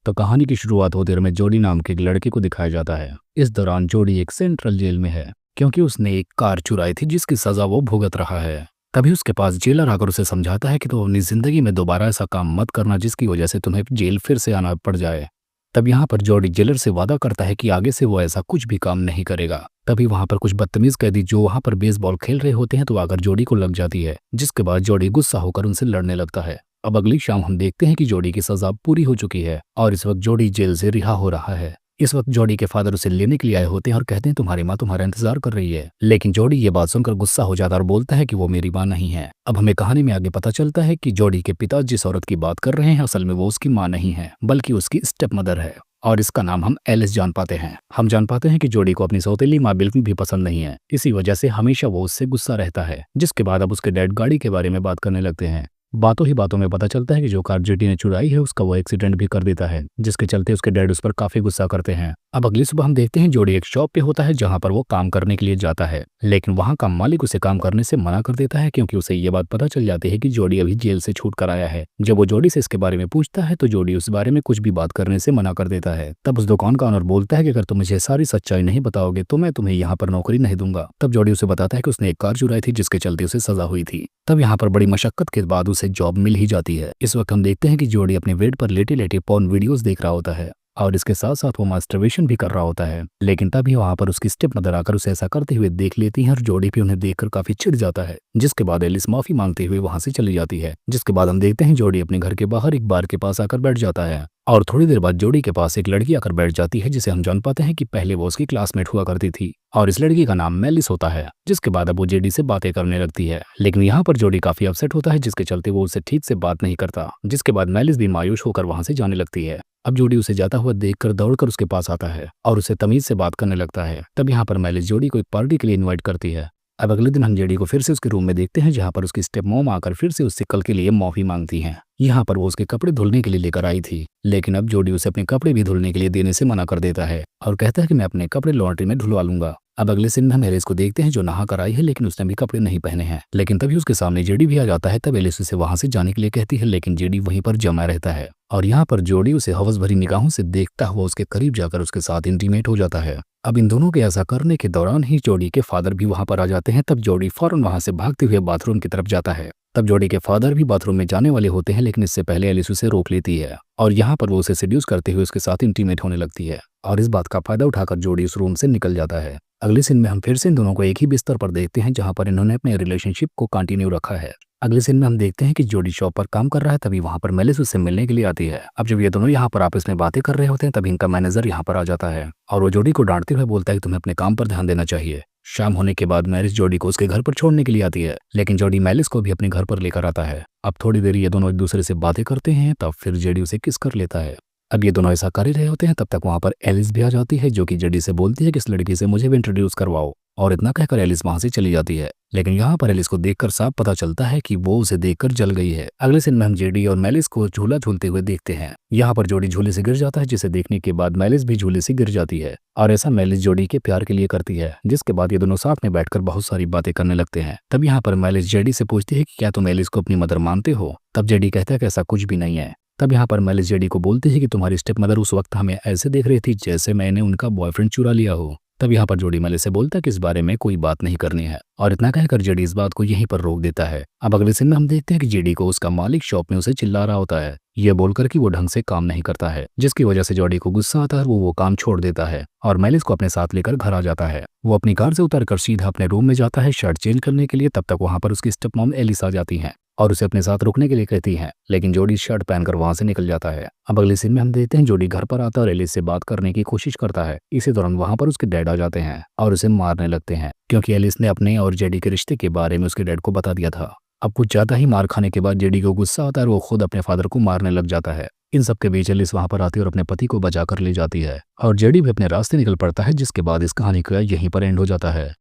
तो कहानी की शुरुआत होते में जोडी नाम के एक लड़के को दिखाया जाता है। इस दौरान जोडी एक सेंट्रल जेल में है क्योंकि उसने एक कार चुराई थी जिसकी सजा वो भुगत रहा है। तभी उसके पास जेलर आकर उसे समझाता है कि तुम अपनी जिंदगी में दोबारा ऐसा काम मत करना जिसकी वजह से तुम्हें जेल फिर से आना पड़ जाए। तब यहाँ पर जोडी जेलर से वादा करता है कि आगे से वो ऐसा कुछ भी काम नहीं करेगा। तभी वहां पर कुछ बदतमीज कैदी जो वहां पर बेसबॉल खेल रहे होते हैं तो आकर जोडी को लग जाती है, जिसके बाद जोडी गुस्सा होकर उनसे लड़ने लगता है। अब अगली शाम हम देखते हैं कि जोडी की सजा पूरी हो चुकी है और इस वक्त जोडी जेल से रिहा हो रहा है। इस वक्त जोडी के फादर उसे लेने के लिए आए होते हैं और कहते हैं तुम्हारी माँ तुम्हारा इंतजार कर रही है, लेकिन जोडी ये बात सुनकर गुस्सा हो जाता है और बोलता है कि वो मेरी माँ नहीं है। अब हमें कहानी में आगे पता चलता है कि जोडी के पिता जिस औरत की बात कर रहे हैं असल में वो उसकी माँ नहीं है बल्कि उसकी स्टेप मदर है और इसका नाम हम एलिस जान पाते हैं। हम जान पाते हैं कि जोडी को अपनी सौतेली माँ बिल्कुल भी पसंद नहीं है, इसी वजह से हमेशा वो उससे गुस्सा रहता है। जिसके बाद अब उसके डैड गाड़ी के बारे में बात करने लगते हैं। बातों ही बातों में पता चलता है कि जो कार जेडी ने चुराई है उसका वो एक्सीडेंट भी कर देता है, जिसके चलते उसके डैड उस पर काफी गुस्सा करते हैं। अब अगली सुबह हम देखते हैं जोडी एक शॉप पे होता है जहां पर वो काम करने के लिए जाता है, लेकिन वहां का मालिक उसे काम करने से मना कर देता है क्योंकि उसे ये बात पता चल जाती है कि जोडी अभी जेल से छूट कर आया है। जब वो जोडी से इसके बारे में पूछता है तो जोडी उस बारे में कुछ भी बात करने से मना कर देता है। तब उस दुकान का ऑनर बोलता है कि अगर तुम मुझे सारी सच्चाई नहीं बताओगे तो मैं तुम्हें यहाँ पर नौकरी नहीं दूंगा। तब जोडी उसे बताता है कि उसने एक कार चुराई थी जिसके चलते उसे सजा हुई थी। तब यहाँ पर बड़ी मशक्कत के बाद उसे जॉब मिल ही जाती है। इस वक्त हम देखते हैं कि जोडी अपने बेड पर लेटे लेटे पॉर्न वीडियोस देख रहा होता है और इसके साथ साथ वो मास्टरबेशन भी कर रहा होता है, लेकिन तभी वहां पर उसकी स्टेप मदर आकर उसे ऐसा करते हुए देख लेती है और जोडी भी उन्हें देखकर काफी चिढ़ जाता है। जिसके बाद एलिस माफी मांगते हुए वहां से चली जाती है। जिसके बाद हम देखते हैं जोडी अपने घर के बाहर एक बार के पास आकर बैठ जाता है और थोड़ी देर बाद जोडी के पास एक लड़की आकर बैठ जाती है जिसे हम जान पाते हैं कि पहले वो उसकी क्लासमेट हुआ करती थी और इस लड़की का नाम मेलिस होता है। जिसके बाद अब वो जेडी से बातें करने लगती है, लेकिन यहाँ पर जोडी काफी अपसेट होता है जिसके चलते वो उसे ठीक से बात नहीं करता। जिसके बाद मेलिस भी मायूस होकर वहां से जाने लगती है। अब जोडी उसे जाता हुआ देखकर दौड़कर उसके पास आता है और उसे तमीज से बात करने लगता है। तब यहाँ पर मेलिस जोडी को एक पार्टी के लिए इन्वाइट करती है। अब अगले दिन हम जेडी को फिर से उसके रूम में देखते हैं जहाँ पर उसकी स्टेप मॉम आकर फिर से उससे कल के लिए माफी मांगती हैं। यहाँ पर वो उसके कपड़े धुलने के लिए लेकर आई थी, लेकिन अब जोडी उसे अपने कपड़े भी धुलने के लिए देने से मना कर देता है और कहता है कि मैं अपने कपड़े लॉन्ड्री में धुलवा लूंगा। अब अगले सीन में हम एलिस को देखते हैं जो नहा कर आई है लेकिन उसने भी कपड़े नहीं पहने हैं, लेकिन तभी उसके सामने जेडी भी आ जाता है। तब एलिस उसे वहां से जाने के लिए कहती है लेकिन जेडी वहीं पर जमा रहता है और यहाँ पर जोडी उसे हवस भरी निगाहों से देखता हुआ उसके करीब जाकर उसके साथ इंटीमेट हो जाता है। अब इन दोनों के ऐसा करने के दौरान ही जोडी के फादर भी वहां पर आ जाते हैं। तब जोडी फौरन वहां से भागते हुए बाथरूम की तरफ जाता है। तब जोडी के फादर भी बाथरूम में जाने वाले होते हैं, लेकिन इससे पहले एलिस उसे रोक लेती है और यहाँ पर वो उसे सेड्यूस करते हुए उसके साथ इंटीमेट होने लगती है और इस बात का फायदा उठाकर जोडी उस रूम से निकल जाता है। अगले सीन में हम फिर से इन दोनों को एक ही बिस्तर पर देखते हैं जहां पर इन्होंने अपने रिलेशनशिप को कंटिन्यू रखा है। अगले सीन में हम देखते हैं कि जोडी शॉप पर काम कर रहा है, तभी वहां पर मेलिस उससे मिलने के लिए आती है। अब जब ये दोनों यहाँ पर आपस में बातें कर रहे होते हैं तभी इनका मैनेजर यहाँ पर आ जाता है और वो जोडी को डांटते हुए बोलता है कि तुम्हें अपने काम पर ध्यान देना चाहिए। शाम होने के बाद मेलिस जोडी को उसके घर पर छोड़ने के लिए आती है, लेकिन जोडी मेलिस को भी अपने घर पर लेकर आता है। अब थोड़ी देर ये दोनों एक दूसरे से बातें करते हैं, तब फिर जेडी उसे किस कर लेता है। अब ये दोनों ऐसा कर ही रहे होते हैं, तब तक वहां पर एलिस भी आ जाती है जो कि जेडी से बोलती है कि इस लड़की से मुझे भी इंट्रोड्यूस करवाओ और इतना कहकर एलिस वहां से चली जाती है। लेकिन यहाँ पर एलिस को देखकर साफ पता चलता है कि वो उसे देखकर जल गई है। अगले दिन में हम जेडी और मेलिस को झूला झूलते हुए देखते हैं। यहाँ पर जोडी झूले से गिर जाता है, जिसे देखने के बाद मेलिस भी झूले से गिर जाती है और ऐसा मेलिस जोडी के प्यार के लिए करती है। जिसके बाद ये दोनों साथ में बैठकर बहुत सारी बातें करने लगते हैं। तब यहाँ पर मेलिस जेडी से पूछती है कि क्या तुम एलिस को अपनी मदर मानते हो। तब जेडी कहता है कि ऐसा कुछ भी नहीं है। तब यहाँ पर मेलिस जेडी को बोलती है कि तुम्हारी स्टेप मदर उस वक्त हमें ऐसे देख रही थी जैसे मैंने उनका बॉयफ्रेंड चुरा लिया हो। तब यहाँ पर जोडी मेलिस से बोलता है कि इस बारे में कोई बात नहीं करनी है और इतना कहकर जेडी इस बात को यहीं पर रोक देता है। अब अगले दिन में हम देखते हैं कि जेडी को उसका मालिक शॉप में उसे चिल्ला रहा होता है, ये बोलकर कि वो ढंग से काम नहीं करता है, जिसकी वजह से जोडी को गुस्सा आता है। वो काम छोड़ देता है और मेलिस को अपने साथ लेकर घर आ जाता है। वो अपनी कार से उतरकर सीधा अपने रूम में जाता है शर्ट चेंज करने के लिए। तब तक वहां पर उसकी स्टेप मॉम एलिस आ जाती हैं और उसे अपने साथ रुकने के लिए कहती हैं, लेकिन जोडी शर्ट पहनकर वहां से निकल जाता है। अब अगले सीन में हम देखते हैं जोडी घर पर आता है और एलिस से बात करने की कोशिश करता है। इसी दौरान वहां पर उसके डैड आ जाते हैं और उसे मारने लगते हैं क्योंकि एलिस ने अपने और जेडी के रिश्ते के बारे में उसके डैड को बता दिया था। अब कुछ ज्यादा ही मार खाने के बाद जेडी को गुस्सा आता है और वो खुद अपने फादर को मारने लग जाता है। इन सब के बीच एलिस वहां पर आती है और अपने पति को बचाकर ले जाती है और जेडी भी अपने रास्ते निकल पड़ता है। जिसके बाद इस कहानी का यहीं पर एंड हो जाता है।